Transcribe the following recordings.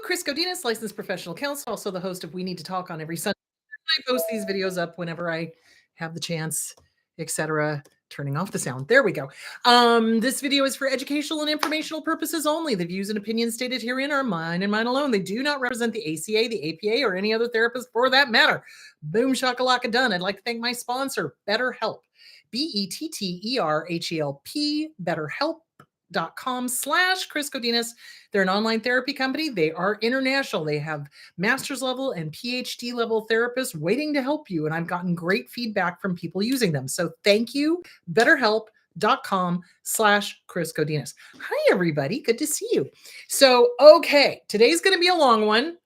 Chris Godinez, licensed professional counselor, also the host of We Need to Talk on every Sunday. I post these videos up whenever I have the chance, etc. Turning off the sound. There we go. This video is for educational and informational purposes only. The views and opinions stated herein are mine and mine alone. They do not represent the ACA, the APA, or any other therapist for that matter. Boom shakalaka done. I'd like to thank my sponsor, BetterHelp. BetterHelp, BetterHelp.com/Chris Godinez. They're an online therapy company. They are international. They have master's level and PhD level therapists waiting to help you. And I've gotten great feedback from people using them. So thank you, BetterHelp.com/Chris Godinez. Hi, everybody. Good to see you. So, okay, today's going to be a long one.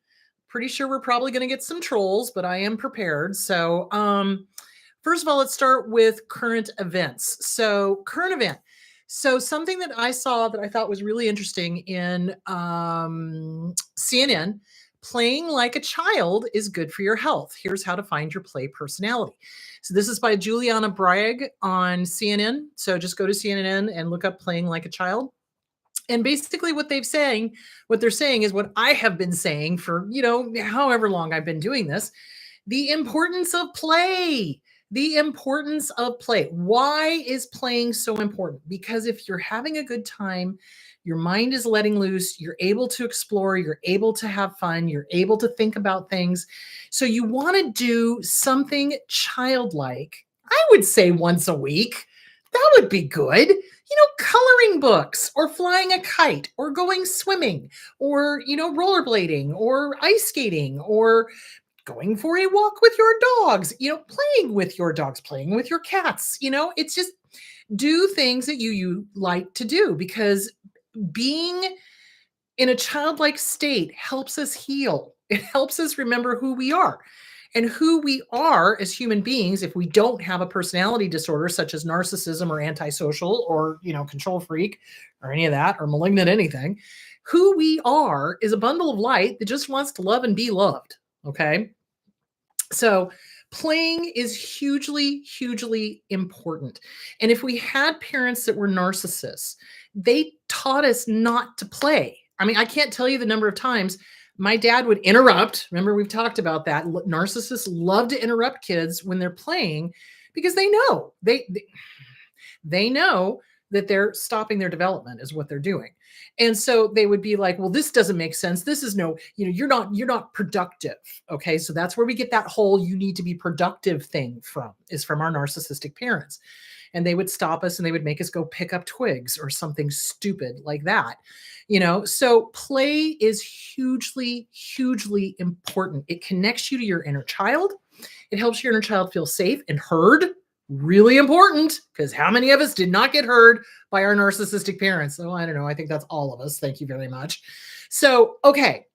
Pretty sure we're probably going to get some trolls, but I am prepared. So, first of all, let's start with current events. So, current event. So something that I saw that I thought was really interesting in CNN, playing like a child is good for your health. Here's how to find your play personality. So this is by Juliana Bragg on CNN. So just go to CNN and look up playing like a child. And basically what they're saying is what I have been saying for, however long I've been doing this, the importance of play. The importance of play. Why is playing so important? Because if you're having a good time, your mind is letting loose, you're able to explore, you're able to have fun, you're able to think about things. So you want to do something childlike, I would say once a week. That would be good. Coloring books or flying a kite or going swimming or, rollerblading or ice skating or going for a walk with your dogs, playing with your dogs, playing with your cats, it's just do things that you like to do, because being in a childlike state helps us heal. It helps us remember who we are and who we are as human beings. If we don't have a personality disorder such as narcissism or antisocial or, control freak or any of that or malignant anything, who we are is a bundle of light that just wants to love and be loved. Okay. So playing is hugely, hugely important. And if we had parents that were narcissists, they taught us not to play. I mean, I can't tell you the number of times my dad would interrupt. Remember, we've talked about that. Narcissists love to interrupt kids when they're playing because they know they know that they're stopping their development is what they're doing. And so they would be like, well, this doesn't make sense. This is you're not productive. Okay. So that's where we get that whole, you need to be productive thing from our narcissistic parents. And they would stop us and they would make us go pick up twigs or something stupid like that. So play is hugely, hugely important. It connects you to your inner child. It helps your inner child feel safe and heard. Really important, because how many of us did not get heard by our narcissistic parents? Oh, I don't know. I think that's all of us. Thank you very much. So, okay.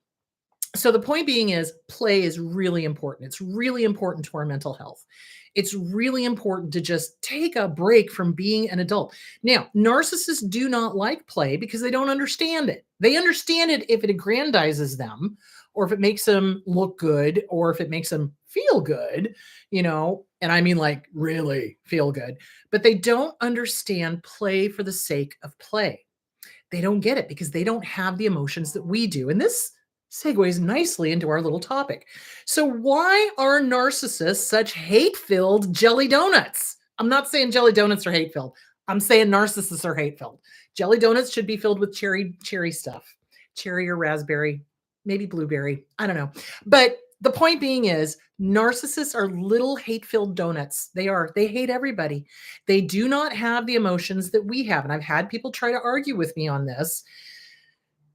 So the point being is play is really important. It's really important to our mental health. It's really important to just take a break from being an adult. Now, narcissists do not like play because they don't understand it. They understand it if it aggrandizes them, or if it makes them look good, or if it makes them feel good, and I mean like really feel good, but they don't understand play for the sake of play. They don't get it because they don't have the emotions that we do. And this segues nicely into our little topic. So why are narcissists such hate-filled jelly donuts? I'm not saying jelly donuts are hate-filled. I'm saying narcissists are hate-filled. Jelly donuts should be filled with cherry stuff, cherry or raspberry, maybe blueberry. I don't know. But the point being is narcissists are little hate-filled donuts. They hate everybody. They do not have the emotions that we have. And I've had people try to argue with me on this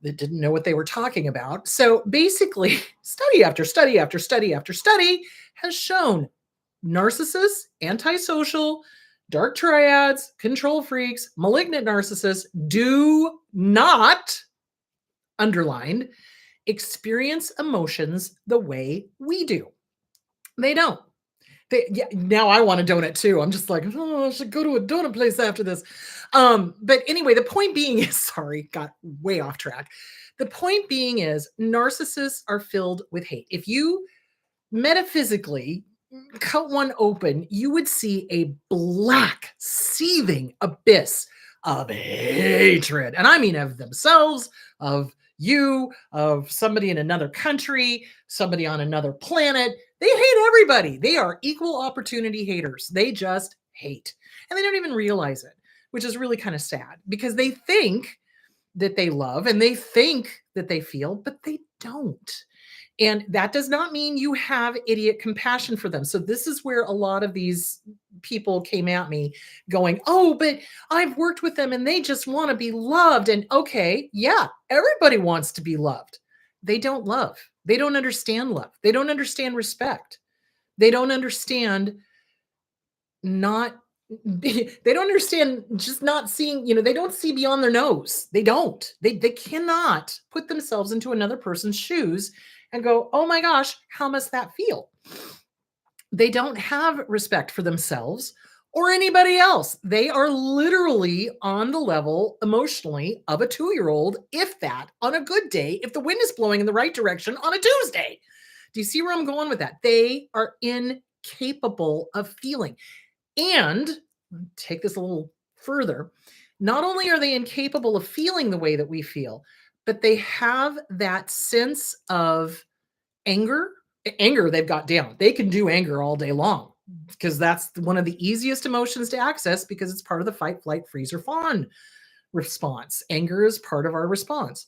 that didn't know what they were talking about. So basically, study after study after study after study has shown narcissists, antisocial, dark triads, control freaks, malignant narcissists do not, underlined, experience emotions the way we do. They don't. Now I want a donut too. I'm just like, I should go to a donut place after this. But anyway, the point being is, sorry, got way off track. The point being is narcissists are filled with hate. If you metaphysically cut one open, you would see a black, seething abyss of hatred. And I mean of themselves, of you, of somebody in another country, somebody on another planet. They hate everybody. They are equal opportunity haters. They just hate. And they don't even realize it, which is really kind of sad because they think that they love and they think that they feel, but they don't. And that does not mean you have idiot compassion for them. So this is where a lot of these people came at me going, "Oh, but I've worked with them and they just want to be loved." And okay, yeah, everybody wants to be loved. They don't love. They don't understand love. They don't understand respect. They don't understand not they don't understand just not seeing, they don't see beyond their nose. They don't. They cannot put themselves into another person's shoes and go, "Oh my gosh, how must that feel?" They don't have respect for themselves or anybody else. They are literally on the level emotionally of a 2-year-old, if that, on a good day, if the wind is blowing in the right direction on a Tuesday. Do you see where I'm going with that? They are incapable of feeling. And take this a little further. Not only are they incapable of feeling the way that we feel, but they have that sense of anger. Anger they've got down. They can do anger all day long because that's one of the easiest emotions to access because it's part of the fight, flight, freeze, or fawn response. Anger is part of our response.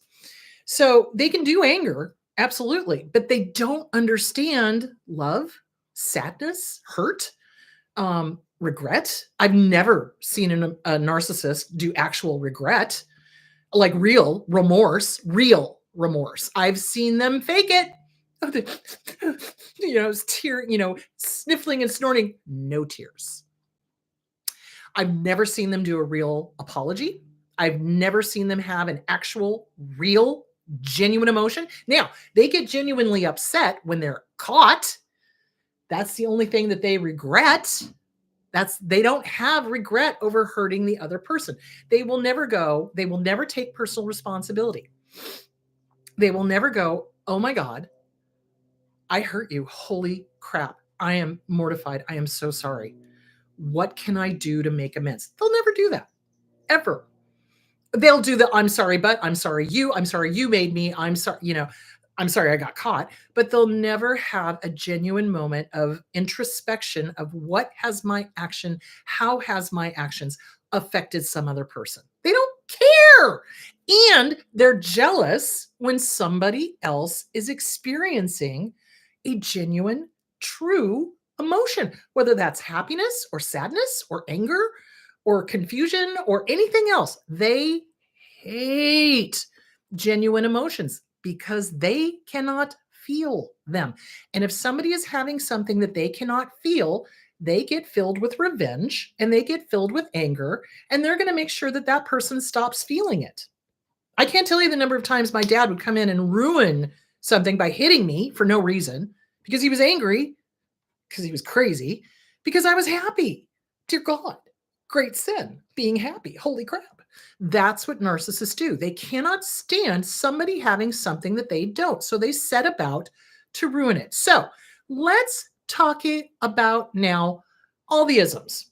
So they can do anger, absolutely, but they don't understand love, sadness, hurt, regret. I've never seen a narcissist do actual regret, like real remorse, I've seen them fake it. Tear, sniffling and snorting, no tears. I've never seen them do a real apology. I've never seen them have an actual, real, genuine emotion. Now, they get genuinely upset when they're caught. That's the only thing that they regret. They don't have regret over hurting the other person. They will never take personal responsibility. They will never go, "Oh my God, I hurt you. Holy crap. I am mortified. I am so sorry. What can I do to make amends?" They'll never do that, ever. They'll do the "I'm sorry, but I'm sorry you made me. I'm sorry, I'm sorry I got caught," but they'll never have a genuine moment of introspection of how has my actions affected some other person. They don't care. And they're jealous when somebody else is experiencing a genuine, true emotion, whether that's happiness or sadness or anger or confusion or anything else. They hate genuine emotions because they cannot feel them. And if somebody is having something that they cannot feel, they get filled with revenge and they get filled with anger, and they're going to make sure that that person stops feeling it. I can't tell you the number of times my dad would come in and ruin something by hitting me for no reason because he was angry, because he was crazy, because I was happy. Dear God, great sin, being happy. Holy crap. That's what narcissists do. They cannot stand somebody having something that they don't. So they set about to ruin it. So let's talk about now all the isms.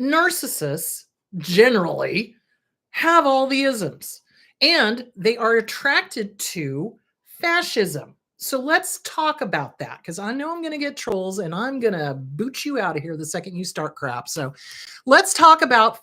Narcissists generally have all the isms and they are attracted to fascism. So let's talk about that because I know I'm going to get trolls and I'm going to boot you out of here the second you start crap. So let's talk about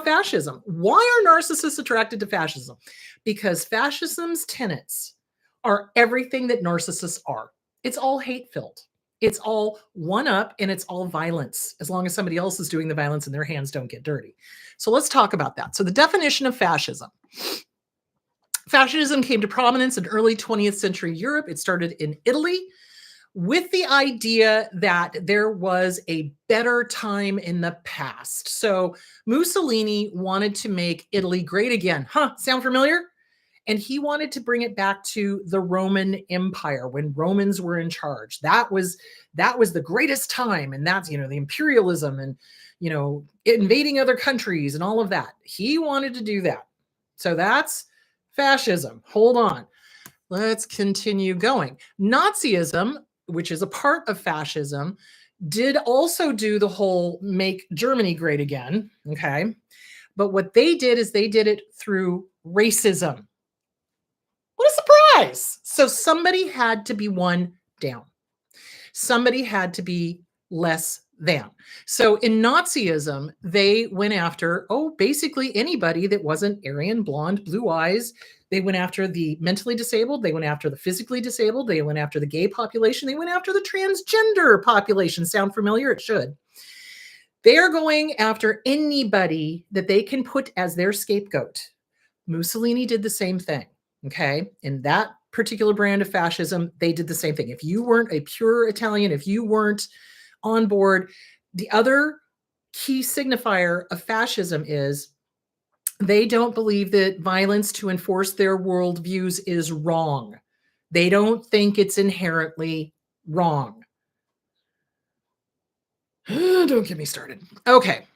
fascism. Why are narcissists attracted to fascism? Because fascism's tenets are everything that narcissists are. It's all hate-filled. It's all one up and it's all violence, as long as somebody else is doing the violence and their hands don't get dirty. So let's talk about that. So the definition of fascism. Fascism came to prominence in early 20th century Europe. It started in Italy with the idea that there was a better time in the past. So Mussolini wanted to make Italy great again. Sound familiar? And he wanted to bring it back to the Roman Empire when Romans were in charge. That was the greatest time. And that's, the imperialism and, invading other countries and all of that. He wanted to do that. So that's fascism. Hold on. Let's continue going. Nazism, which is a part of fascism, did also do the whole make Germany great again. Okay. But what they did is they did it through racism. What a surprise. So somebody had to be one down. Somebody had to be less than. So in Nazism, they went after, basically anybody that wasn't Aryan, blonde, blue eyes. They went after the mentally disabled. They went after the physically disabled. They went after the gay population. They went after the transgender population. Sound familiar? It should. They are going after anybody that they can put as their scapegoat. Mussolini did the same thing, okay? In that particular brand of fascism, they did the same thing. If you weren't a pure Italian, if you weren't on board, the other key signifier of fascism is they don't believe that violence to enforce their worldviews is wrong. They don't think it's inherently wrong. Don't get me started. Okay.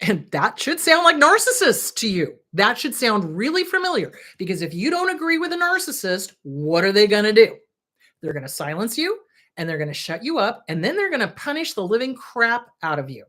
And that should sound like narcissists to you. That should sound really familiar, because if you don't agree with a narcissist, what are they going to do? They're going to silence you, and they're going to shut you up, and then they're going to punish the living crap out of you.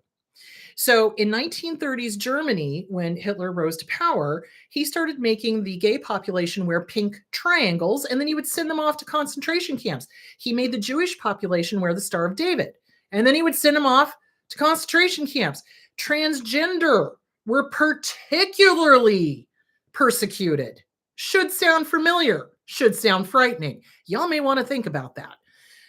So in 1930s Germany, when Hitler rose to power, he started making the gay population wear pink triangles, and then he would send them off to concentration camps. He made the Jewish population wear the Star of David, and then he would send them off to concentration camps. Transgender were particularly persecuted. Should sound familiar, should sound frightening. Y'all may want to think about that.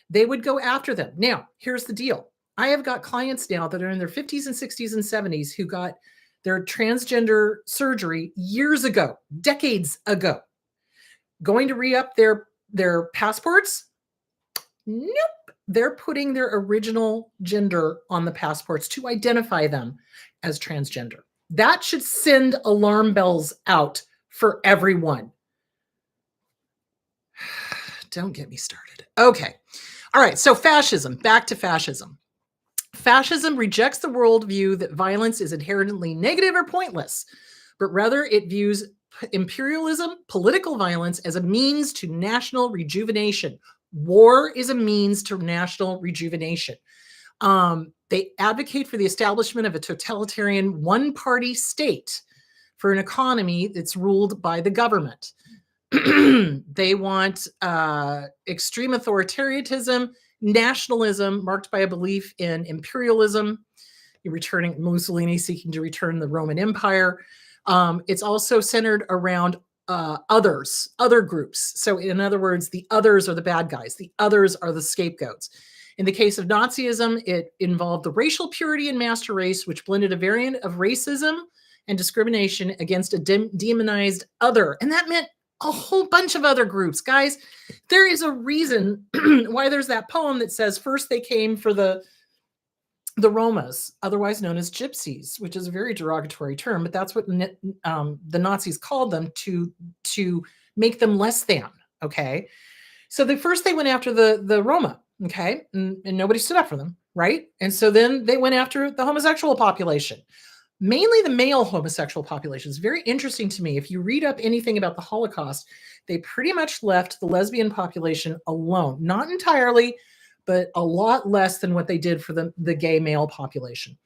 They would go after them. Now, here's the deal. I have got clients now that are in their 50s and 60s and 70s who got their transgender surgery years ago, decades ago. Going to re-up their passports? Nope. They're putting their original gender on the passports to identify them as transgender. That should send alarm bells out for everyone. Don't get me started. Okay. All right. So fascism, back to fascism. Fascism rejects the worldview that violence is inherently negative or pointless, but rather it views imperialism, political violence, as a means to national rejuvenation. War is a means to national rejuvenation. They advocate for the establishment of a totalitarian one-party state for an economy that's ruled by the government. They want extreme authoritarianism, nationalism marked by a belief in imperialism, Mussolini seeking to return the Roman Empire. It's also centered around other groups. So in other words, the others are the bad guys. The others are the scapegoats. In the case of Nazism, it involved the racial purity and master race, which blended a variant of racism and discrimination against a demonized other. And that meant a whole bunch of other groups. Guys, there is a reason why there's that poem that says first they came for the Romas, otherwise known as gypsies, which is a very derogatory term, but that's what the Nazis called them to make them less than, okay? So first they went after the Roma, okay? And nobody stood up for them, right? And so then they went after the homosexual population, mainly the male homosexual population. It's very interesting to me. If you read up anything about the Holocaust, they pretty much left the lesbian population alone, not entirely, but a lot less than what they did for the gay male population.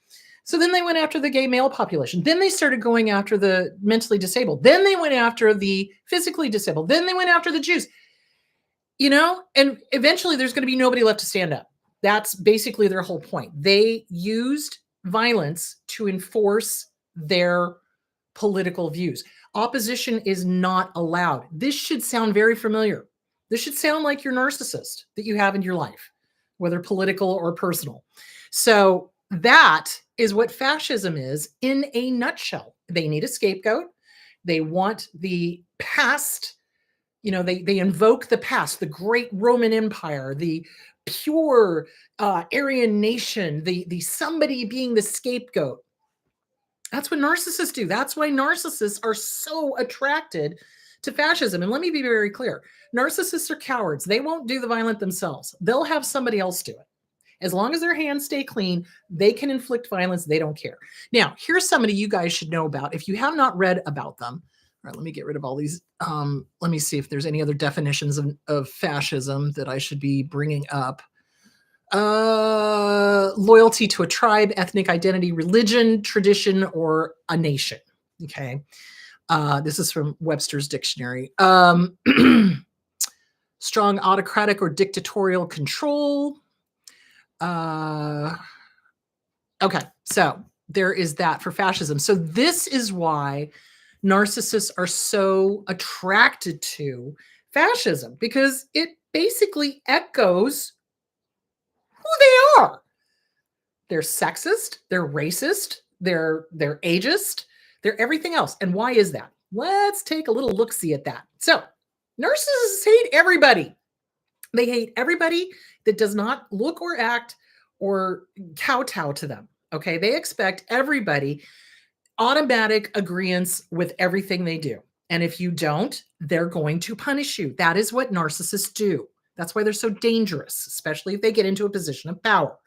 So then they went after the gay male population. Then they started going after the mentally disabled. Then they went after the physically disabled. Then they went after the Jews. And eventually there's going to be nobody left to stand up. That's basically their whole point. They used violence to enforce their political views. Opposition is not allowed. This should sound very familiar. This should sound like your narcissist that you have in your life, whether political or personal. So that is what fascism is in a nutshell. They need a scapegoat. They want the past. They invoke the past, the great Roman Empire, the pure Aryan nation, the somebody being the scapegoat. That's what narcissists do. That's why narcissists are so attracted to fascism. And let me be very clear. Narcissists are cowards. They won't do the violent themselves. They'll have somebody else do it. As long as their hands stay clean, they can inflict violence. They don't care. Now, here's somebody you guys should know about if you have not read about them. All right, let me get rid of all these. Let me see if there's any other definitions of fascism that I should be bringing up. Loyalty to a tribe, ethnic identity, religion, tradition, or a nation. Okay. This is from Webster's Dictionary. Strong autocratic or dictatorial control. Okay, so there is that for fascism. So this is why narcissists are so attracted to fascism, because it basically echoes who they are. They're sexist, they're racist, they're ageist, they're everything else. And why is that? Let's take a little look-see at that. So narcissists hate everybody. They hate everybody that does not look or act or kowtow to them. Okay, they expect everybody automatic agreeance with everything they do. And if you don't, they're going to punish you. That is what narcissists do. That's why they're so dangerous, especially if they get into a position of power,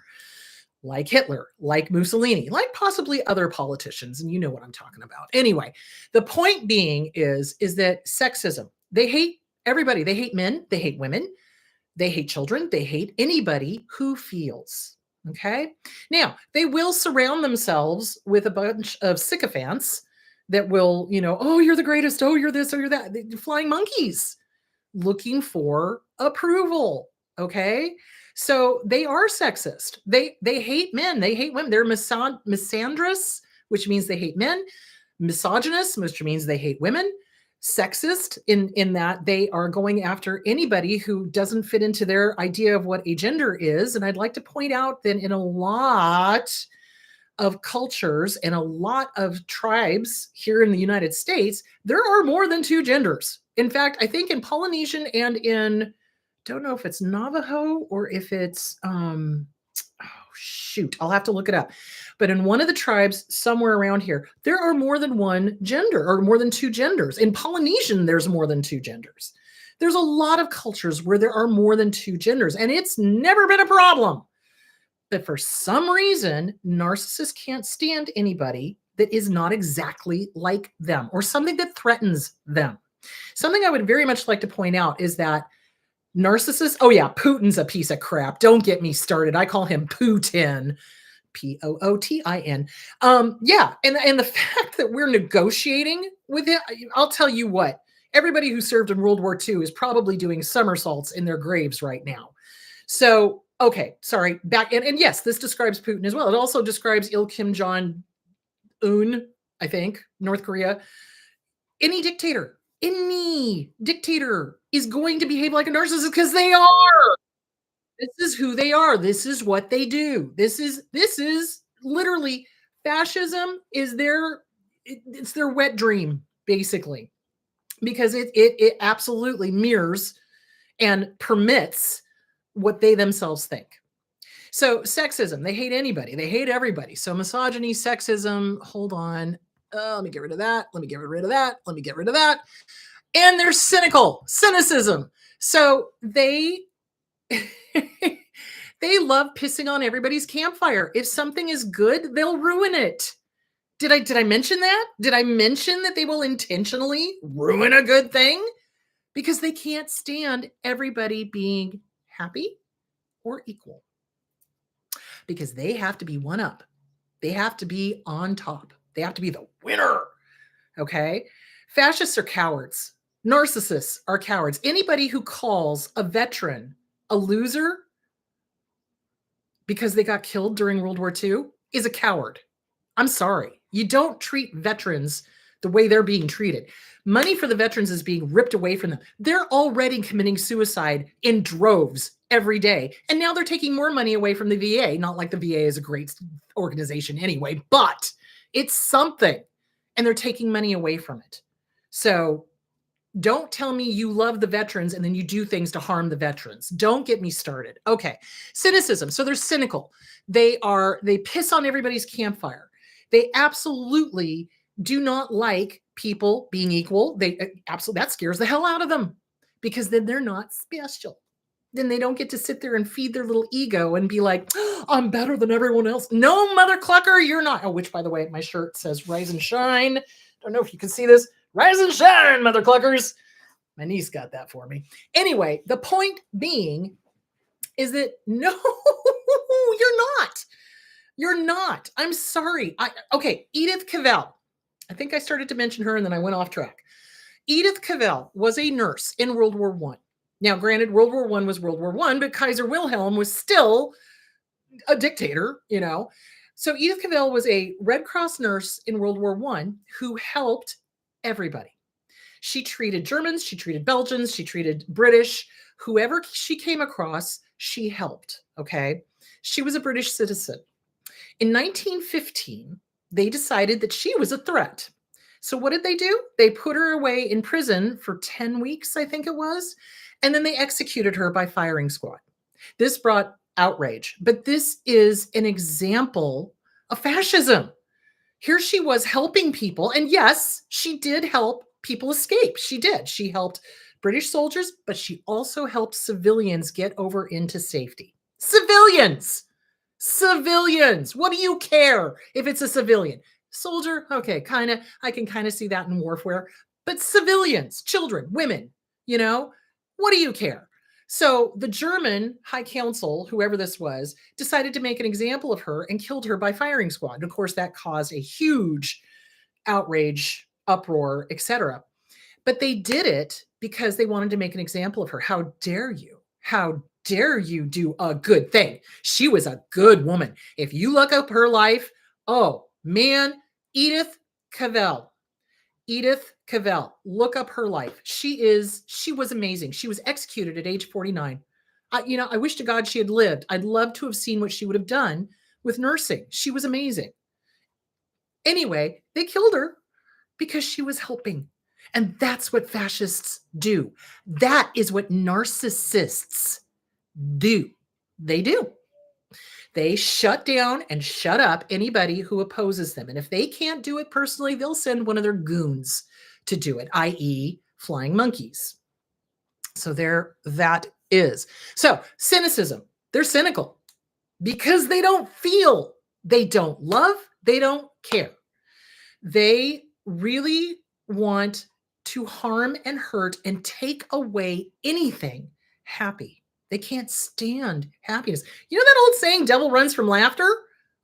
like Hitler, like Mussolini, like possibly other politicians. And you know what I'm talking about. Anyway, the point being is that sexism, they hate everybody. They hate men, they hate women, they hate children, they hate anybody who feels. Okay. Now, they will surround themselves with a bunch of sycophants that will, oh, you're the greatest. Oh, you're this, or you're that. They're flying monkeys looking for approval. Okay. So they are sexist. They hate men. They hate women. They're misandrous, which means they hate men. Misogynist, which means they hate women. Sexist in that they are going after anybody who doesn't fit into their idea of what a gender is. And I'd like to point out that in a lot of cultures and a lot of tribes here in the United States, there are more than two genders. In fact, I think in Polynesian and in, don't know if it's Navajo or if it's, I'll have to look it up. But in one of the tribes somewhere around here, there are more than one gender or more than two genders. In Polynesian, there's more than two genders. There's a lot of cultures where there are more than two genders, and it's never been a problem. But for some reason, narcissists can't stand anybody that is not exactly like them or something that threatens them. Something I would very much like to point out is that narcissists, oh yeah, Putin's a piece of crap. Don't get me started. I call him Putin. Pootin. Yeah, and the fact that we're negotiating with it, I'll tell you what, everybody who served in World War II is probably doing somersaults in their graves right now. So, okay, sorry, back, and yes, this describes Putin as well. It also describes Kim Jong-un, I think, North Korea. Any dictator is going to behave like a narcissist because they are. This is who they are. This is what they do. This is literally fascism is it's their wet dream, basically, because it absolutely mirrors and permits what they themselves think. So sexism, they hate anybody. They hate everybody. So misogyny, sexism, hold on. Let me get rid of that. Let me get rid of that. Let me get rid of that. And they're cynicism. So they they love pissing on everybody's campfire. If something is good, they'll ruin it. Did I mention that? Did I mention that they will intentionally ruin a good thing? Because they can't stand everybody being happy or equal. Because they have to be one up. They have to be on top. They have to be the winner. Okay? Fascists are cowards. Narcissists are cowards. Anybody who calls a veteran a loser because they got killed during World War II is a coward. I'm sorry. You don't treat veterans the way they're being treated. Money for the veterans is being ripped away from them. They're already committing suicide in droves every day. And now they're taking more money away from the VA. Not like the VA is a great organization anyway, but it's something. And they're taking money away from it. So don't tell me you love the veterans and then you do things to harm the veterans. Don't get me started. Okay. Cynicism. So they're cynical. They piss on everybody's campfire. They absolutely do not like people being equal. That scares the hell out of them because then they're not special. Then they don't get to sit there and feed their little ego and be like, oh, I'm better than everyone else. No, mother clucker, you're not. Oh, which by the way, my shirt says rise and shine. Don't know if you can see this. Rise and shine, mother cluckers. My niece got that for me. Anyway, the point being is that no, you're not. You're not. I'm sorry. Okay, Edith Cavell. I think I started to mention her and then I went off track. Edith Cavell was a nurse in World War I. Now, granted, World War I was World War I, but Kaiser Wilhelm was still a dictator, you know. So Edith Cavell was a Red Cross nurse in World War I who helped everybody. She treated Germans, she treated Belgians, she treated British, whoever she came across, she helped. Okay. She was a British citizen. In 1915, they decided that she was a threat. So what did they do? They put her away in prison for 10 weeks, I think it was, and then they executed her by firing squad. This brought outrage, but this is an example of fascism. Here she was helping people, and yes, she did help people escape. She did. She helped British soldiers, but she also helped civilians get over into safety. Civilians! Civilians! What do you care if it's a civilian? Soldier, okay, kind of, I can kind of see that in warfare, but civilians, children, women, you know, what do you care? So the German High Council, whoever this was, decided to make an example of her and killed her by firing squad. And of course, that caused a huge outrage, uproar, etc. But they did it because they wanted to make an example of her. How dare you? How dare you do a good thing? She was a good woman. If you look up her life, oh man, Edith Cavell. Edith Cavell, look up her life. She was amazing. She was executed at age 49. I wish to God she had lived. I'd love to have seen what she would have done with nursing. She was amazing. Anyway, they killed her because she was helping. And that's what fascists do. That is what narcissists do. They do. They shut down and shut up anybody who opposes them. And if they can't do it personally, they'll send one of their goons to do it, i.e., flying monkeys. So there that is. So cynicism, they're cynical because they don't feel, they don't love, they don't care. They really want to harm and hurt and take away anything happy. They can't stand happiness. You know that old saying, devil runs from laughter?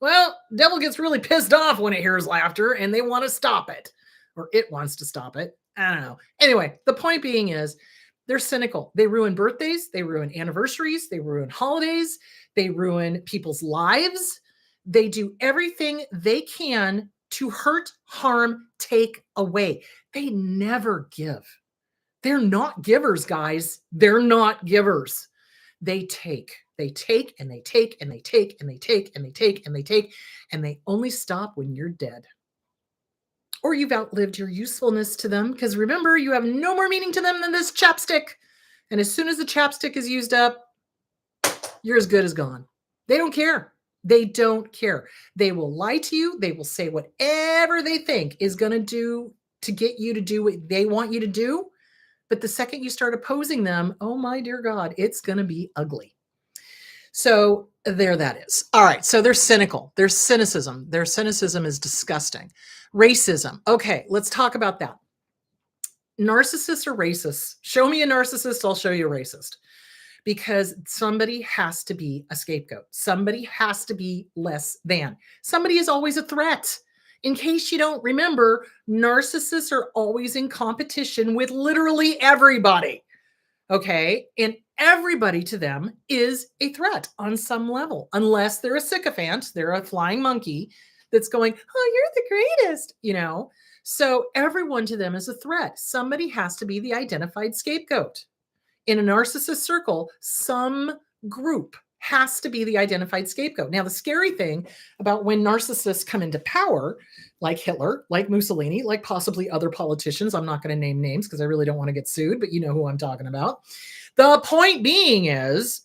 Well, devil gets really pissed off when it hears laughter and they want to stop it, or it wants to stop it. I don't know. Anyway, the point being is they're cynical. They ruin birthdays. They ruin anniversaries. They ruin holidays. They ruin people's lives. They do everything they can to hurt, harm, take away. They never give. They're not givers, guys. They're not givers. They take, and they take, and they take, and they take, and they take, and they take, and they only stop when you're dead. Or you've outlived your usefulness to them, because remember, you have no more meaning to them than this chapstick. And as soon as the chapstick is used up, you're as good as gone. They don't care. They don't care. They will lie to you. They will say whatever they think is going to do to get you to do what they want you to do. But the second you start opposing them, oh my dear God, it's going to be ugly. So there that is. All right. So they're cynical. There's cynicism. Their cynicism is disgusting. Racism. Okay. Let's talk about that. Narcissists are racists. Show me a narcissist. I'll show you a racist. Because somebody has to be a scapegoat. Somebody has to be less than. Somebody is always a threat. In case you don't remember, narcissists are always in competition with literally everybody. Okay. And everybody to them is a threat on some level, unless they're a sycophant, they're a flying monkey that's going, oh, you're the greatest, you know? So everyone to them is a threat. Somebody has to be the identified scapegoat. In a narcissist circle, some group has to be the identified scapegoat. Now, the scary thing about when narcissists come into power, like Hitler, like Mussolini, like possibly other politicians, I'm not going to name names because I really don't want to get sued, but you know who I'm talking about. The point being is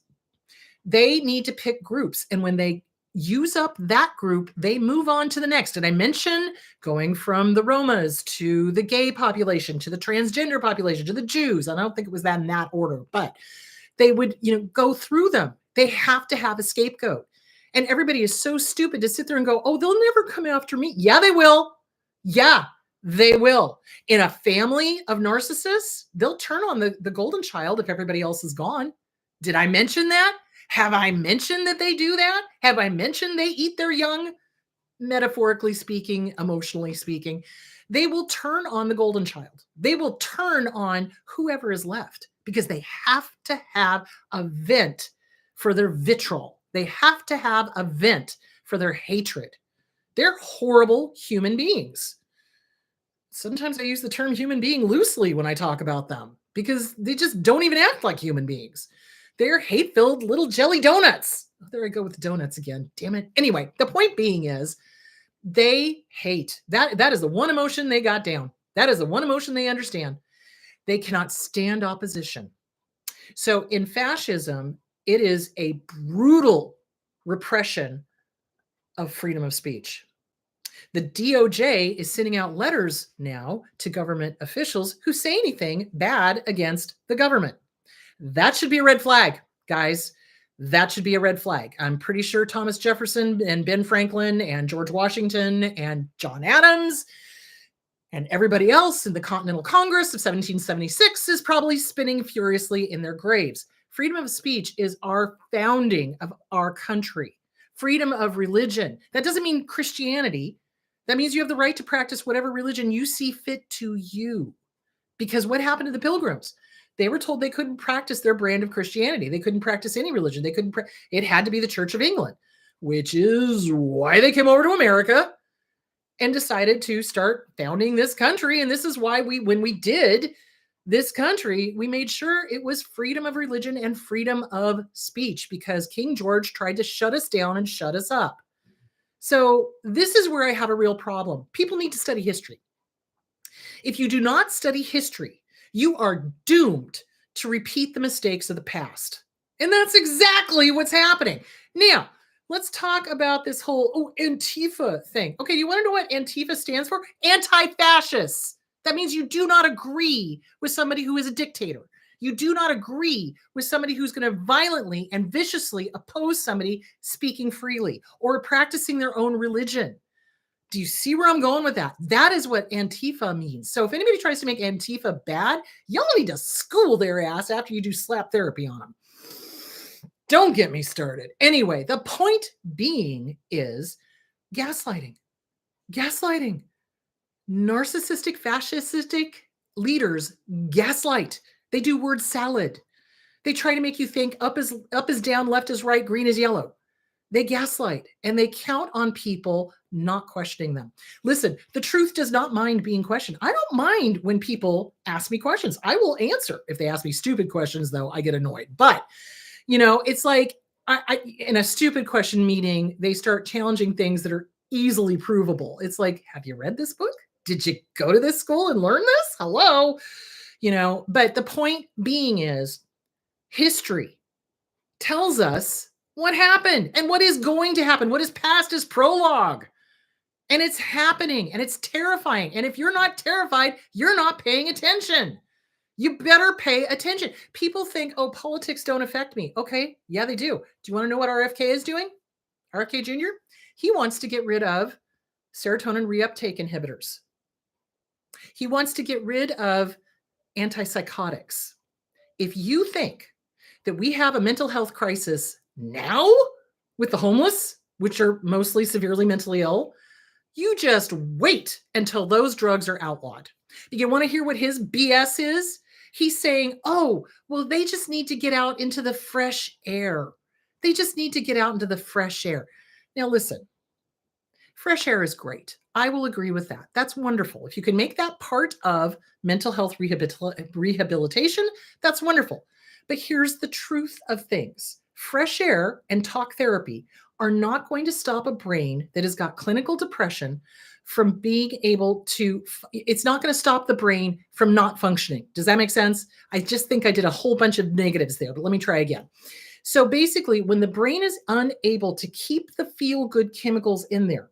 they need to pick groups. And when they use up that group, they move on to the next. Did I mention going from the Romas to the gay population, to the transgender population, to the Jews? I don't think it was that in that order, but they would, go through them. They have to have a scapegoat. And everybody is so stupid to sit there and go, oh, they'll never come after me. Yeah, they will. Yeah, they will. In a family of narcissists, they'll turn on the golden child if everybody else is gone. Did I mention that? Have I mentioned that they do that? Have I mentioned they eat their young, metaphorically speaking, emotionally speaking? They will turn on the golden child. They will turn on whoever is left because they have to have a vent for their vitriol. They have to have a vent for their hatred. They're horrible human beings. Sometimes I use the term human being loosely when I talk about them because they just don't even act like human beings. They're hate-filled little jelly donuts. Oh, there I go with the donuts again. Damn it. Anyway, the point being is they hate. That is the one emotion they got down. That is the one emotion they understand. They cannot stand opposition. So in fascism, it is a brutal repression of freedom of speech. The DOJ is sending out letters now to government officials who say anything bad against the government. That should be a red flag, guys. That should be a red flag. I'm pretty sure Thomas Jefferson and Ben Franklin and George Washington and John Adams and everybody else in the Continental Congress of 1776 is probably spinning furiously in their graves. Freedom of speech is our founding of our country. Freedom of religion. That doesn't mean Christianity. That means you have the right to practice whatever religion you see fit to you. Because what happened to the Pilgrims? They were told they couldn't practice their brand of Christianity. They couldn't practice any religion. They couldn't. It had to be the Church of England, which is why they came over to America and decided to start founding this country. And this is why when we did this country, we made sure it was freedom of religion and freedom of speech because King George tried to shut us down and shut us up. So this is where I have a real problem. People need to study history. If you do not study history, you are doomed to repeat the mistakes of the past. And that's exactly what's happening. Now, let's talk about this whole Antifa thing. Okay, you want to know what Antifa stands for? Anti-fascists. That means you do not agree with somebody who is a dictator. You do not agree with somebody who's going to violently and viciously oppose somebody speaking freely or practicing their own religion. Do you see where I'm going with that? That is what Antifa means. So if anybody tries to make Antifa bad, y'all need to school their ass after you do slap therapy on them. Don't get me started. Anyway, the point being is gaslighting. Gaslighting. Narcissistic, fascistic leaders gaslight. They do word salad. They try to make you think up is down, left is right, green is yellow. They gaslight and they count on people not questioning them. Listen, the truth does not mind being questioned. I don't mind when people ask me questions. I will answer. If they ask me stupid questions, though, I get annoyed. But, it's like in a stupid question meeting, they start challenging things that are easily provable. It's like, have you read this book? Did you go to this school and learn this? Hello? But the point being is history tells us what happened and what is going to happen. What is past is prologue. And it's happening and it's terrifying. And if you're not terrified, you're not paying attention. You better pay attention. People think, politics don't affect me. Okay, yeah, they do. Do you want to know what RFK is doing? RFK Jr.? He wants to get rid of serotonin reuptake inhibitors. He wants to get rid of antipsychotics. If you think that we have a mental health crisis now with the homeless, which are mostly severely mentally ill, you just wait until those drugs are outlawed. You want to hear what his BS is? He's saying, they just need to get out into the fresh air. They just need to get out into the fresh air. Now, listen, fresh air is great. I will agree with that. That's wonderful. If you can make that part of mental health rehabilitation, that's wonderful. But here's the truth of things. Fresh air and talk therapy are not going to stop a brain that has got clinical depression from being able to, it's not going to stop the brain from not functioning. Does that make sense? I just think I did a whole bunch of negatives there, but let me try again. So basically, when the brain is unable to keep the feel-good chemicals in there,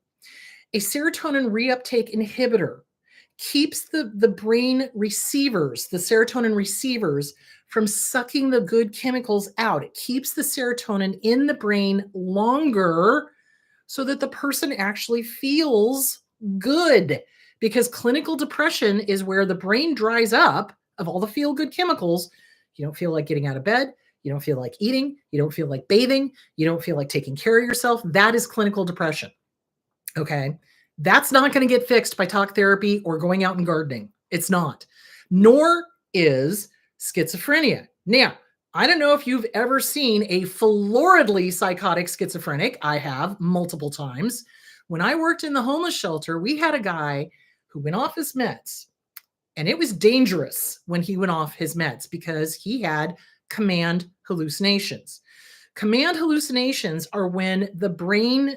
a serotonin reuptake inhibitor keeps the brain receivers, the serotonin receivers, from sucking the good chemicals out. It keeps the serotonin in the brain longer so that the person actually feels good. Because clinical depression is where the brain dries up of all the feel-good chemicals. You don't feel like getting out of bed. You don't feel like eating. You don't feel like bathing. You don't feel like taking care of yourself. That is clinical depression. Okay. That's not going to get fixed by talk therapy or going out and gardening. It's not. Nor is schizophrenia. Now, I don't know if you've ever seen a floridly psychotic schizophrenic. I have multiple times. When I worked in the homeless shelter, we had a guy who went off his meds. And it was dangerous when he went off his meds because he had command hallucinations. Command hallucinations are when the brain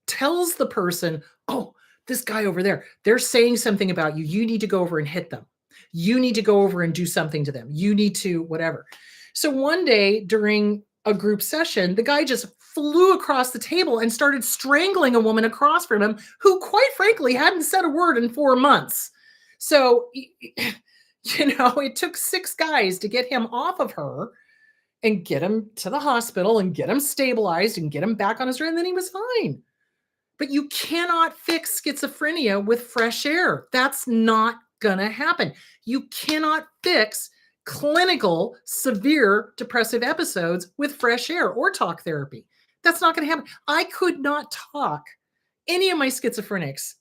tells the person, oh, this guy over there, they're saying something about you. You need to go over and hit them. You need to go over and do something to them. You need to whatever. So one day during a group session, the guy just flew across the table and started strangling a woman across from him who, quite frankly, hadn't said a word in 4 months. So, it took 6 guys to get him off of her and get him to the hospital and get him stabilized and get him back on his feet, and then he was fine. But you cannot fix schizophrenia with fresh air. That's not gonna happen. You cannot fix clinical severe depressive episodes with fresh air or talk therapy. That's not gonna happen. I could not talk any of my schizophrenics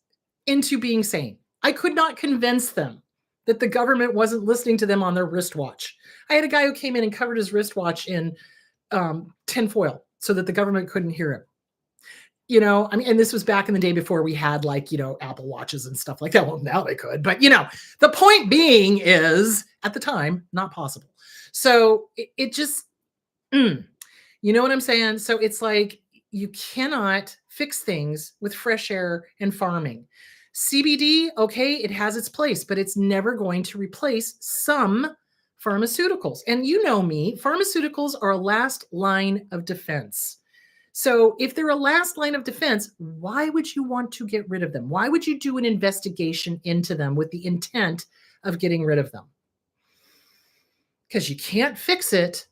into being sane. I could not convince them that the government wasn't listening to them on their wristwatch. I had a guy who came in and covered his wristwatch in tinfoil so that the government couldn't hear him. And this was back in the day before we had Apple Watches and stuff like that. Well, now they could, but the point being is at the time, not possible. So it just, you know what I'm saying? So it's like, you cannot fix things with fresh air and farming. CBD, okay, it has its place, but it's never going to replace some pharmaceuticals. And you know me, pharmaceuticals are a last line of defense. So if they're a last line of defense, why would you want to get rid of them? Why would you do an investigation into them with the intent of getting rid of them? Because you can't fix it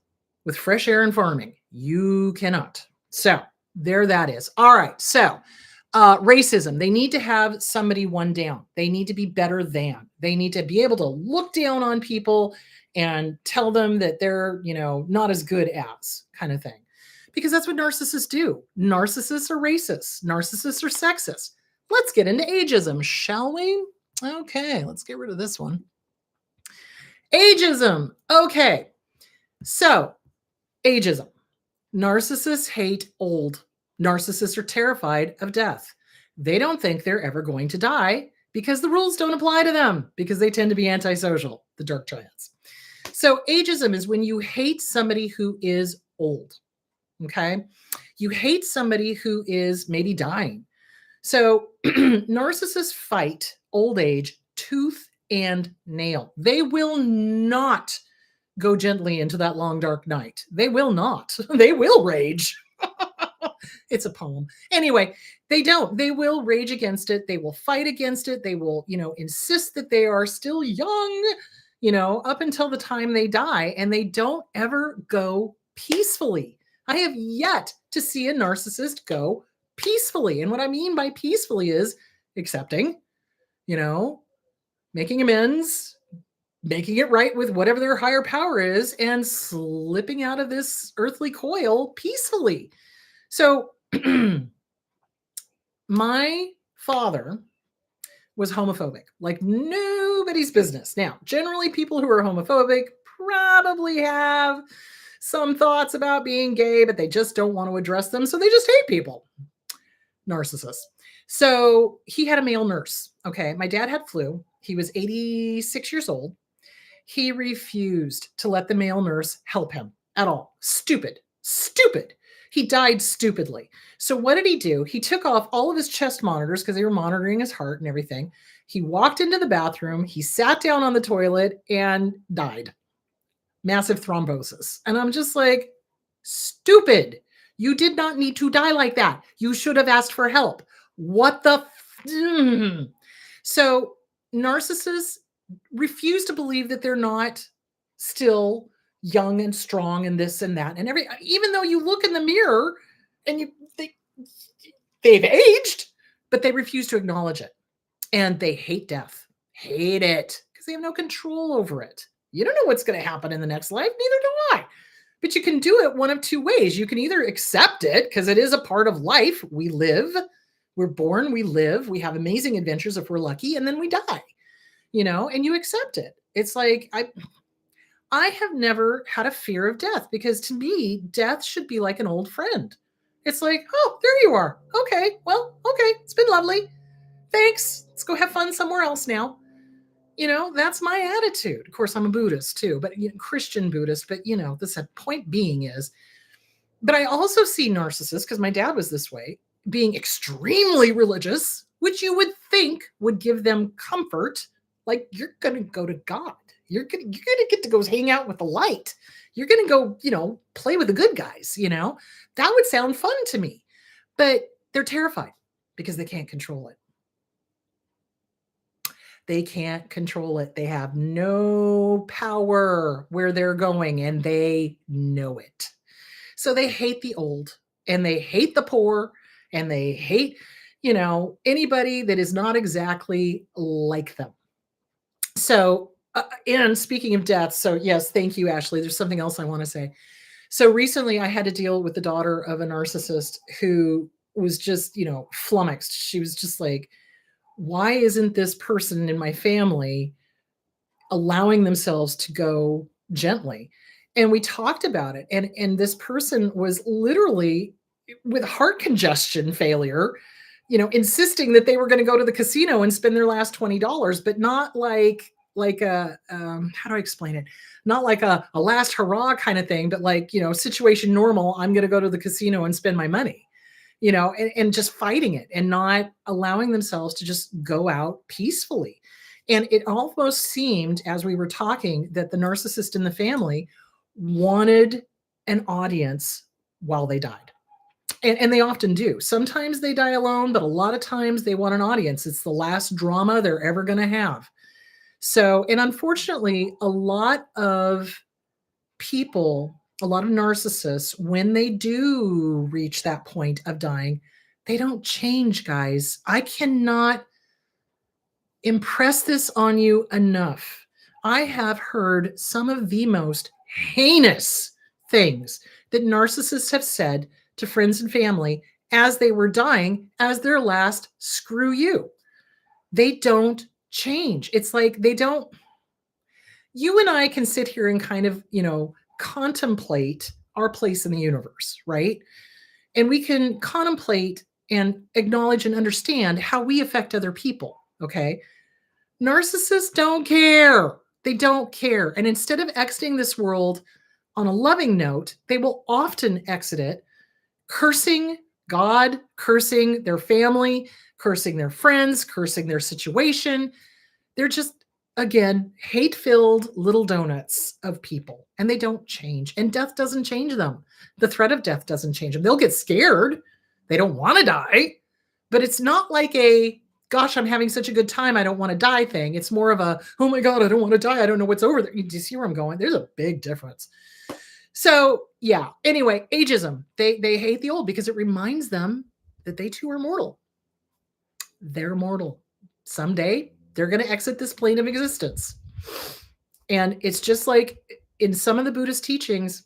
with fresh air and farming. You cannot. So there that is. All right. So racism, they need to have somebody one down. They need to be better than. They need to be able to look down on people and tell them that they're, not as good as kind of thing. Because that's what narcissists do. Narcissists are racist. Narcissists are sexist. Let's get into ageism, shall we? Okay, let's get rid of this one. Agism. Okay. So, ageism. Narcissists hate old. Narcissists are terrified of death. They don't think they're ever going to die because the rules don't apply to them because they tend to be antisocial, the dark giants. So ageism is when you hate somebody who is old, okay? You hate somebody who is maybe dying. So narcissists fight old age tooth and nail. They will not go gently into that long, dark night. They will not. They will rage. It's a poem. Anyway, they don't. They will rage against it. They will fight against it. They will, insist that they are still young, up until the time they die. And they don't ever go peacefully. I have yet to see a narcissist go peacefully. And what I mean by peacefully is accepting, making amends, making it right with whatever their higher power is, and slipping out of this earthly coil peacefully. So my father was homophobic, like nobody's business. Now, generally people who are homophobic probably have some thoughts about being gay, but they just don't want to address them. So they just hate people. Narcissists. So he had a male nurse. Okay. My dad had flu. He was 86 years old. He refused to let the male nurse help him at all. Stupid. He died stupidly. So what did he do? He took off all of his chest monitors because they were monitoring his heart and everything. He walked into the bathroom. He sat down on the toilet and died. Massive thrombosis. And I'm just like, stupid. You did not need to die like that. You should have asked for help. What the? So narcissists refuse to believe that they're not still young and strong and this and that and even though you look in the mirror and they've aged, but they refuse to acknowledge it. And they hate death. Hate it because they have no control over it. You don't know what's going to happen in the next life. Neither do I. But you can do it one of two ways. You can either accept it because it is a part of life. We live, We're born, we live, we have amazing adventures if we're lucky, and then we die, and you accept it. It's like, I have never had a fear of death, because to me, death should be like an old friend. It's like, oh, there you are. Okay, well, okay, it's been lovely. Thanks. Let's go have fun somewhere else now. That's my attitude. Of course, I'm a Buddhist too, but Christian Buddhist. But the point being is, but I also see narcissists, because my dad was this way, being extremely religious, which you would think would give them comfort. Like, you're gonna go to God. You're gonna get to go hang out with the light. You're gonna go, play with the good guys. That would sound fun to me, but they're terrified because they can't control it. They can't control it. They have no power where they're going, and they know it. So they hate the old, and they hate the poor, and they hate, anybody that is not exactly like them. So, and speaking of death, so yes, thank you, Ashley. There's something else I want to say. So recently I had to deal with the daughter of a narcissist who was just, flummoxed. She was just like, why isn't this person in my family allowing themselves to go gently? And we talked about it. And this person was literally with heart congestion failure, insisting that they were going to go to the casino and spend their last $20, but not like a, how do I explain it? Not like a last hurrah kind of thing, but like, situation normal. I'm going to go to the casino and spend my money. And just fighting it and not allowing themselves to just go out peacefully. And it almost seemed, as we were talking, that the narcissist in the family wanted an audience while they died. And they often do. Sometimes they die alone, but a lot of times they want an audience. It's the last drama they're ever going to have. So, and unfortunately, a lot of people, a lot of narcissists, when they do reach that point of dying, they don't change, guys. I cannot impress this on you enough. I have heard some of the most heinous things that narcissists have said to friends and family as they were dying, as their last screw you. They don't change. It's like they don't. You and I can sit here and kind of, contemplate our place in the universe, right? And we can contemplate and acknowledge and understand how we affect other people, okay? Narcissists don't care. They don't care. And instead of exiting this world on a loving note, they will often exit it cursing God, cursing their family, cursing their friends, cursing their situation. They're just, again, hate-filled little donuts of people, and they don't change. And death doesn't change them. The threat of death doesn't change them. They'll get scared. They don't want to die, but it's not like a, gosh, I'm having such a good time, I don't want to die thing. It's more of a, oh my God, I don't want to die. I don't know what's over there. Do you see where I'm going? There's a big difference. So yeah, anyway, ageism. They hate the old because it reminds them that they too are mortal. They're mortal. Someday they're going to exit this plane of existence. And it's just like in some of the Buddhist teachings,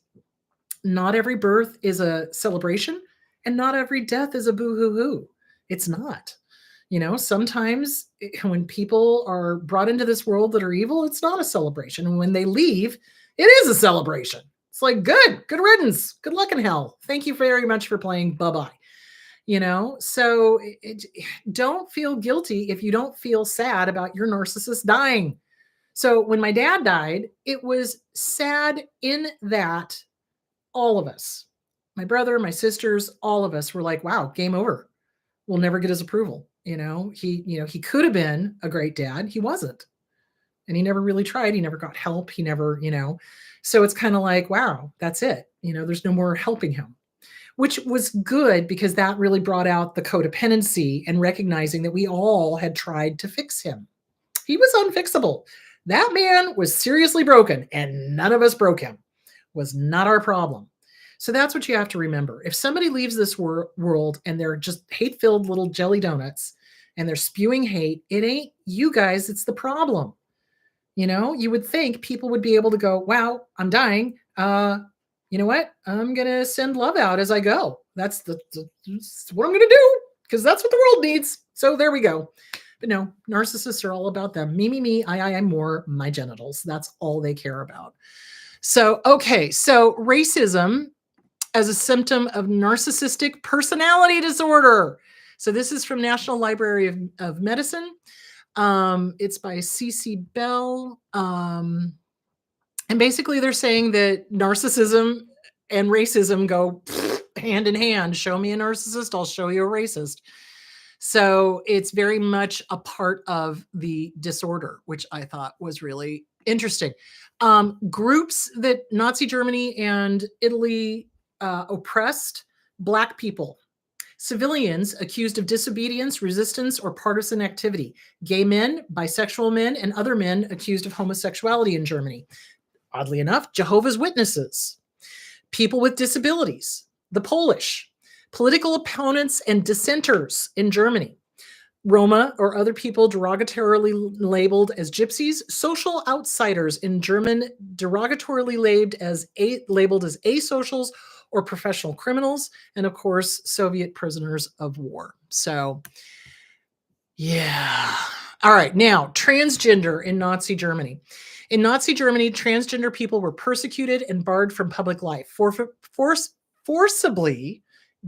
not every birth is a celebration and not every death is a boo-hoo-hoo. It's not. Sometimes when people are brought into this world that are evil, it's not a celebration. And when they leave, it is a celebration. It's like, good riddance. Good luck in hell. Thank you very much for playing. Bye-bye. So don't feel guilty if you don't feel sad about your narcissist dying. So when my dad died, it was sad in that all of us, my brother, my sisters, all of us were like, wow, game over. We'll never get his approval. He could have been a great dad. He wasn't. And he never really tried. He never got help. He never, so it's kind of like, wow, that's it. There's no more helping him, which was good because that really brought out the codependency and recognizing that we all had tried to fix him. He was unfixable. That man was seriously broken and none of us broke him. Was not our problem. So that's what you have to remember. If somebody leaves this world and they're just hate-filled little jelly donuts and they're spewing hate, it ain't you guys, it's the problem. You would think people would be able to go, wow, I'm dying. You know what? I'm going to send love out as I go. That's what I'm going to do. because that's what the world needs. So there we go. But no, narcissists are all about them. Me, I, more, my genitals. That's all they care about. So, okay. So racism as a symptom of narcissistic personality disorder. So this is from National Library of Medicine. It's by C.C. Bell. And basically they're saying that narcissism and racism go hand in hand. Show me a narcissist, I'll show you a racist. So it's very much a part of the disorder, which I thought was really interesting. Groups that Nazi Germany and Italy oppressed Black people, civilians accused of disobedience, resistance, or partisan activity, gay men, bisexual men, and other men accused of homosexuality in Germany. Oddly enough, Jehovah's Witnesses, people with disabilities, the Polish, political opponents and dissenters in Germany, Roma or other people derogatorily labeled as gypsies, social outsiders in German derogatorily labeled as asocials or professional criminals, and of course, Soviet prisoners of war. So, yeah. All right, now, transgender in Nazi Germany. In Nazi Germany, transgender people were persecuted and barred from public life, forcibly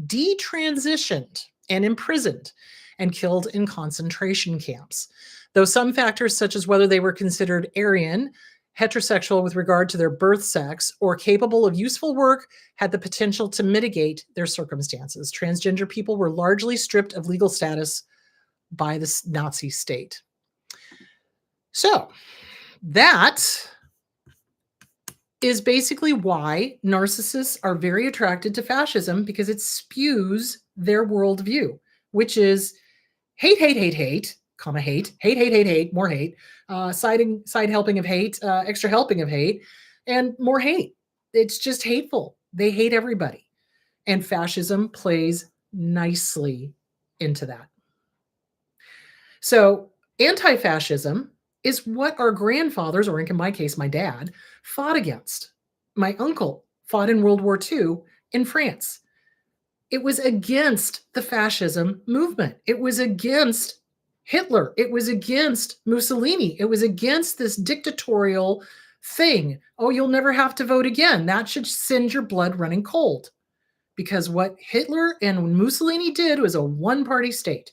detransitioned and imprisoned, and killed in concentration camps. Though some factors, such as whether they were considered Aryan, heterosexual with regard to their birth sex, or capable of useful work, had the potential to mitigate their circumstances. Transgender people were largely stripped of legal status by the Nazi state. So that is basically why narcissists are very attracted to fascism, because it spews their worldview, which is hate, comma, hate, more hate, side helping of hate, extra helping of hate, and more hate. It's just hateful. They hate everybody. And fascism plays nicely into that. So anti-fascism is what our grandfathers, or in my case, my dad, fought against. My uncle fought in World War II in France. It was against the fascism movement. It was against Hitler. It was against Mussolini. It was against this dictatorial thing. Oh, you'll never have to vote again. That should send your blood running cold. Because what Hitler and Mussolini did was a one-party state.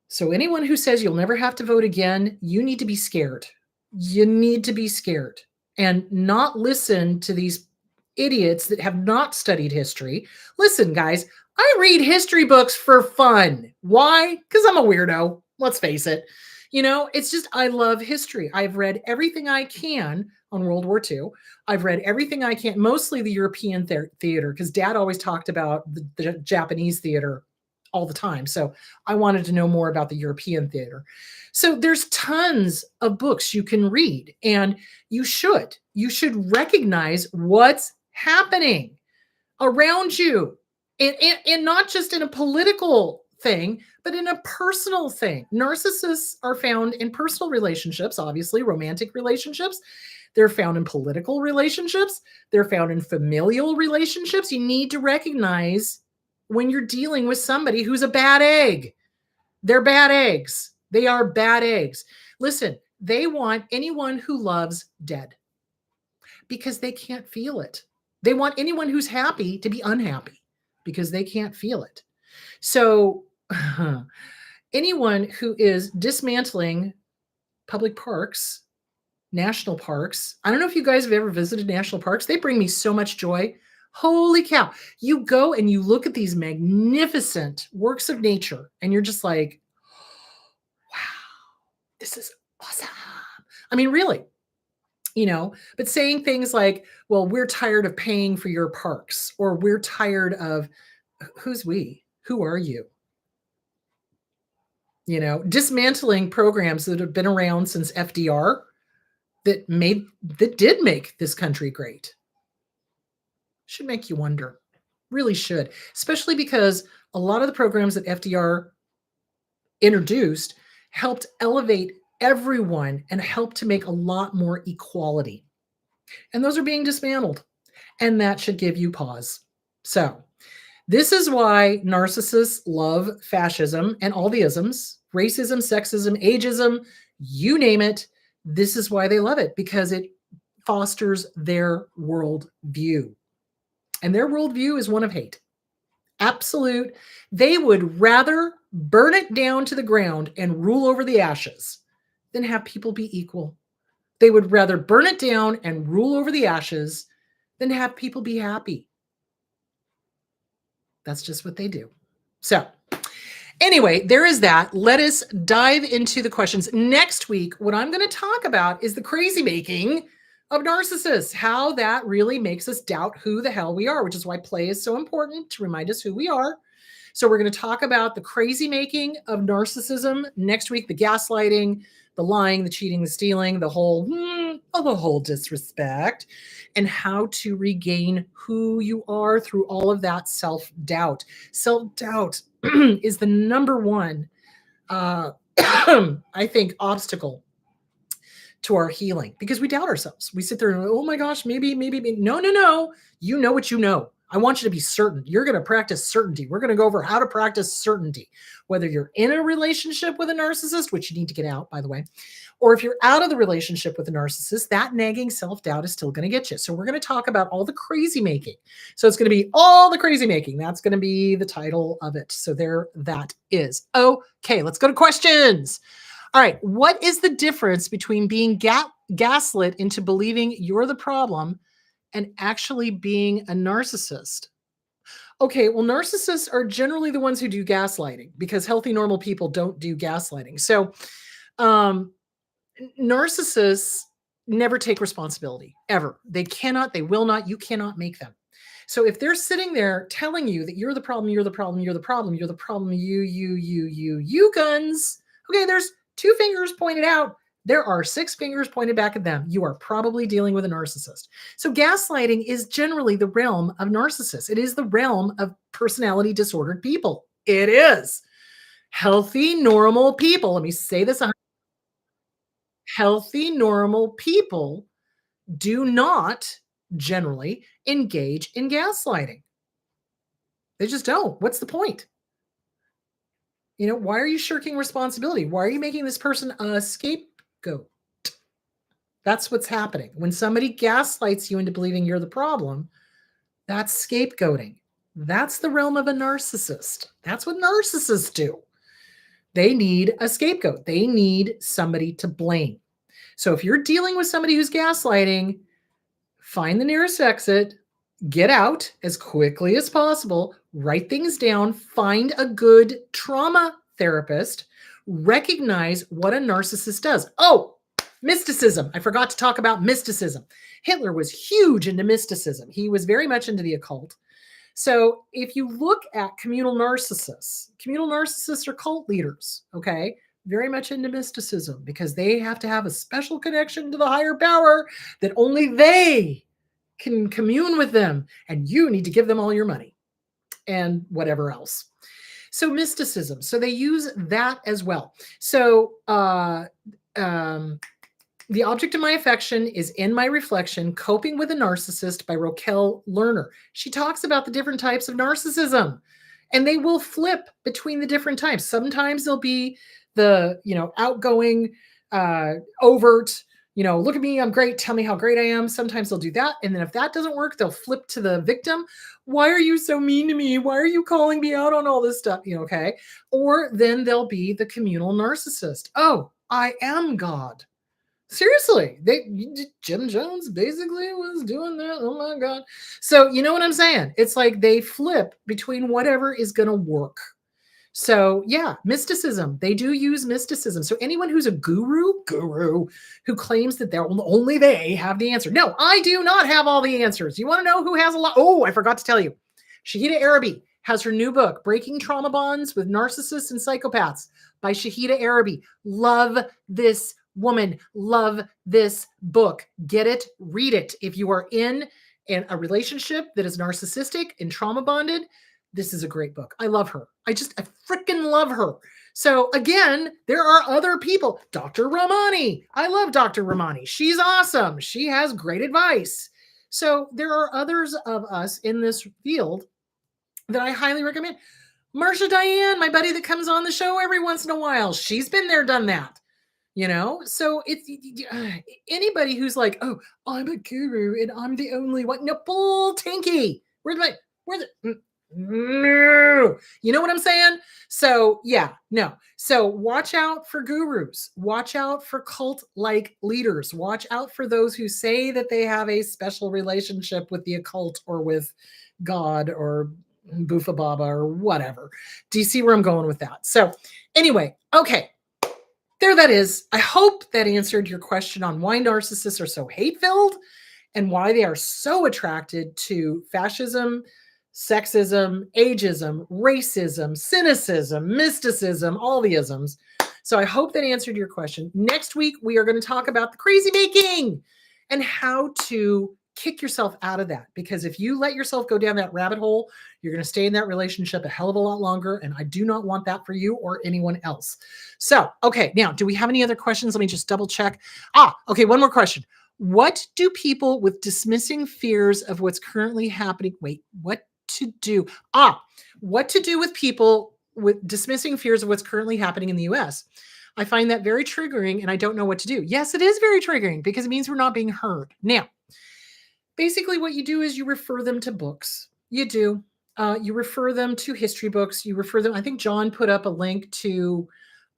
So anyone who says you'll never have to vote again, you need to be scared. You need to be scared and not listen to these idiots that have not studied history. Listen, guys, I read history books for fun. Why? Because I'm a weirdo. Let's face it. You know, it's just, I love history. I've read everything I can on World War II. I've read everything I can, mostly the European theater, because Dad always talked about the Japanese theater all the time. So I wanted to know more about the European theater. So there's tons of books you can read, and you should recognize what's happening around you, and not just in a political thing, but in a personal thing. Narcissists are found in personal relationships, obviously romantic relationships. They're found in political relationships. They're found in familial relationships. You need to recognize when you're dealing with somebody who's a bad egg. They're bad eggs. They are bad eggs. Listen, they want anyone who loves dead because they can't feel it. They want anyone who's happy to be unhappy because they can't feel it. So anyone who is dismantling public parks, national parks, I don't know if you guys have ever visited national parks. They bring me so much joy. Holy cow. You go and you look at these magnificent works of nature and you're just like, wow, this is awesome. I mean, really, you know, but saying things like, well, we're tired of paying for your parks, or we're tired of, who's we? Who are you? You know, dismantling programs that have been around since FDR that did make this country great. Should make you wonder. Really should. Especially because a lot of the programs that FDR introduced helped elevate everyone and helped to make a lot more equality. And those are being dismantled. And that should give you pause. So This is why narcissists love fascism and all the isms, racism, sexism, ageism, you name it. This is why they love it, because it fosters their worldview. And their worldview is one of hate. Absolute. They would rather burn it down to the ground and rule over the ashes than have people be equal. They would rather burn it down and rule over the ashes than have people be happy. That's just what they do. So, anyway, there is that. Let us dive into the questions. Next week, what I'm going to talk about is the crazy making of narcissists, how that really makes us doubt who the hell we are, which is why play is so important to remind us who we are. So we're going to talk about the crazy making of narcissism next week, the gaslighting, the lying, the cheating, the stealing, the whole disrespect, and how to regain who you are through all of that self-doubt. Self-doubt is the number one, I think, obstacle to our healing, because we doubt ourselves. We sit there and, oh my gosh, maybe. No. You know what you know. I want you to be certain. You're going to practice certainty. We're going to go over how to practice certainty, whether you're in a relationship with a narcissist, which you need to get out, by the way, or if you're out of the relationship with a narcissist, that nagging self-doubt is still going to get you. So we're going to talk about all the crazy making. So it's going to be all the crazy making. That's going to be the title of it. So there that is. Okay, let's go to questions. All right. What is the difference between being gaslit into believing you're the problem and actually being a narcissist? Okay, well, narcissists are generally the ones who do gaslighting, because healthy, normal people don't do gaslighting. So narcissists never take responsibility, ever. They cannot, they will not, you cannot make them. So if they're sitting there telling you that you're the problem, you, guns, okay, there's 2 fingers pointed out. There are 6 fingers pointed back at them. You are probably dealing with a narcissist. So gaslighting is generally the realm of narcissists. It is the realm of personality disordered people. It is. Healthy, normal people. Let me say this. Healthy, normal people do not generally engage in gaslighting. They just don't. What's the point? Why are you shirking responsibility? Why are you making this person a scapegoat? That's what's happening. When somebody gaslights you into believing you're the problem, that's scapegoating. That's the realm of a narcissist. That's what narcissists do. They need a scapegoat. They need somebody to blame. So if you're dealing with somebody who's gaslighting, find the nearest exit, get out as quickly as possible, write things down, find a good trauma therapist, recognize what a narcissist does. Oh, mysticism. I forgot to talk about mysticism. Hitler was huge into mysticism. He was very much into the occult. So if you look at communal narcissists are cult leaders, okay? Very much into mysticism, because they have to have a special connection to the higher power that only they can commune with them, and you need to give them all your money and whatever else. So mysticism. So they use that as well. So The Object of My Affection is in my reflection, Coping with a Narcissist by Raquel Lerner. She talks about the different types of narcissism, and they will flip between the different types. Sometimes they'll be the, outgoing, overt, look at me, I'm great, tell me how great I am. Sometimes they'll do that. And then if that doesn't work, they'll flip to the victim. Why are you so mean to me? Why are you calling me out on all this stuff? Okay. Or then they'll be the communal narcissist. Oh, I am God. Seriously, Jim Jones basically was doing that. Oh my God. So you know what I'm saying? It's like they flip between whatever is going to work. So yeah, mysticism. They do use mysticism. So anyone who's a guru who claims that only they have the answer. No, I do not have all the answers. You want to know who has a lot? Oh, I forgot to tell you. Shahida Arabi has her new book, Breaking Trauma Bonds with Narcissists and Psychopaths by Shahida Arabi. Love this woman. Love this book. Get it, read it. If you are in a relationship that is narcissistic and trauma bonded, this is a great book. I love her. I freaking love her. So again, there are other people. Dr. Ramani. I love Dr. Ramani. She's awesome. She has great advice. So there are others of us in this field that I highly recommend. Marsha Diane, my buddy that comes on the show every once in a while, she's been there, done that. So it's anybody who's like, oh, I'm a guru and I'm the only one. No, bull tinky. No, you know what I'm saying? So yeah, no. So watch out for gurus. Watch out for cult-like leaders. Watch out for those who say that they have a special relationship with the occult or with God or Boofa Baba or whatever. Do you see where I'm going with that? So anyway, okay. There that is. I hope that answered your question on why narcissists are so hate-filled and why they are so attracted to fascism, sexism, agism, racism, cynicism, mysticism, all the isms. So I hope that answered your question. Next week, we are going to talk about the crazy making and how to kick yourself out of that. Because if you let yourself go down that rabbit hole, you're going to stay in that relationship a hell of a lot longer. And I do not want that for you or anyone else. So, okay, now, do we have any other questions? Let me just double check. Okay, one more question. What do people with dismissing fears of what's currently happening? Wait, what to do? What to do with people with dismissing fears of what's currently happening in the US? I find that very triggering and I don't know what to do. Yes, it is very triggering because it means we're not being heard. Now, basically what you do is you refer them to books. You do. You refer them to history books. You refer them. I think John put up a link to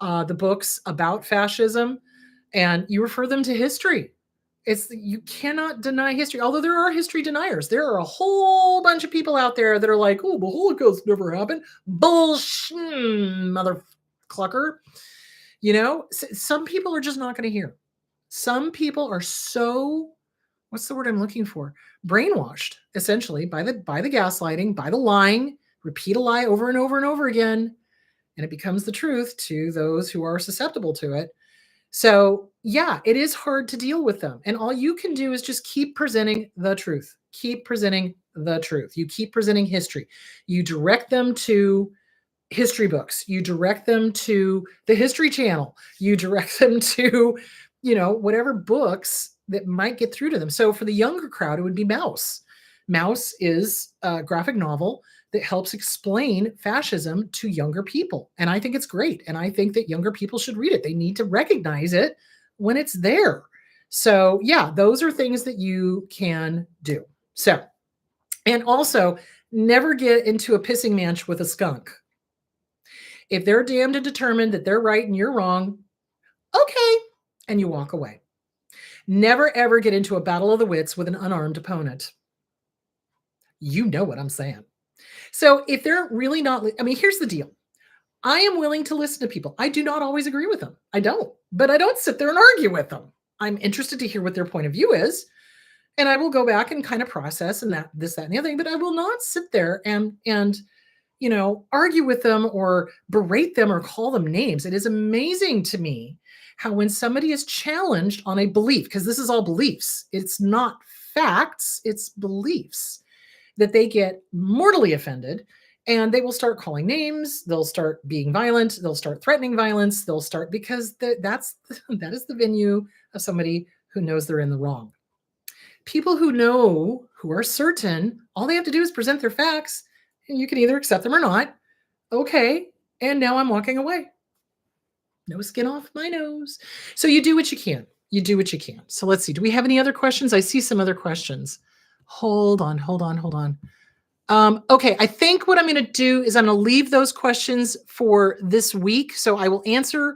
the books about fascism, and you refer them to history. You cannot deny history, although there are history deniers. There are a whole bunch of people out there that are like, oh, the Holocaust never happened. Bullshit, mother clucker. Some people are just not going to hear. Some people are so, what's the word I'm looking for? Brainwashed, essentially, by the gaslighting, by the lying, repeat a lie over and over and over again, and it becomes the truth to those who are susceptible to it. So yeah, it is hard to deal with them. And all you can do is just keep presenting the truth. Keep presenting the truth. You keep presenting history. You direct them to history books. You direct them to the History Channel. You direct them to, whatever books that might get through to them. So for the younger crowd, it would be Mouse. Mouse is a graphic novel that helps explain fascism to younger people. And I think it's great. And I think that younger people should read it. They need to recognize it when it's there. So yeah, those are things that you can do. So, and also never get into a pissing match with a skunk. If they're damned and determined that they're right and you're wrong, okay, and you walk away. Never ever get into a battle of the wits with an unarmed opponent. You know what I'm saying. So if they're really not, here's the deal. I am willing to listen to people. I do not always agree with them. I don't, but I don't sit there and argue with them. I'm interested to hear what their point of view is. And I will go back and kind of process and this, that, and the other thing, but I will not sit there and argue with them or berate them or call them names. It is amazing to me how when somebody is challenged on a belief, because this is all beliefs, it's not facts, it's beliefs, that they get mortally offended and they will start calling names. They'll start being violent. They'll start threatening violence. They'll start, because that is the venue of somebody who knows they're in the wrong. People who know, who are certain, all they have to do is present their facts and you can either accept them or not. Okay. And now I'm walking away. No skin off my nose. So you do what you can. You do what you can. So let's see. Do we have any other questions? I see some other questions. Hold on. Okay, I think what I'm going to do is I'm going to leave those questions for this week. So I will answer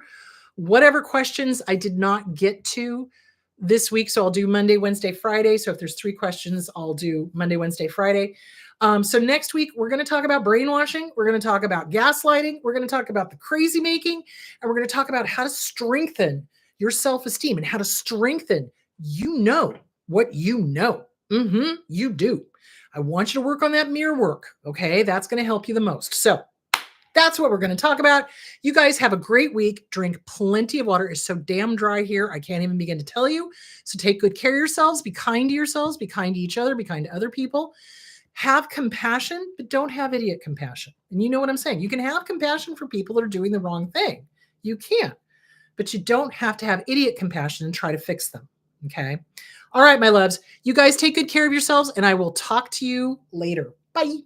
whatever questions I did not get to this week. So I'll do Monday, Wednesday, Friday. So if there's 3 questions, I'll do Monday, Wednesday, Friday. So next week, we're going to talk about brainwashing. We're going to talk about gaslighting. We're going to talk about the crazy making. And we're going to talk about how to strengthen your self-esteem and how to strengthen, what you know. You do. I want you to work on that mirror work. Okay. That's going to help you the most. So that's what we're going to talk about. You guys have a great week. Drink plenty of water. It's so damn dry here. I can't even begin to tell you. So take good care of yourselves. Be kind to yourselves. Be kind to each other. Be kind to other people. Have compassion, but don't have idiot compassion. And you know what I'm saying? You can have compassion for people that are doing the wrong thing. You can, but you don't have to have idiot compassion and try to fix them. Okay. All right, my loves, you guys take good care of yourselves and I will talk to you later. Bye.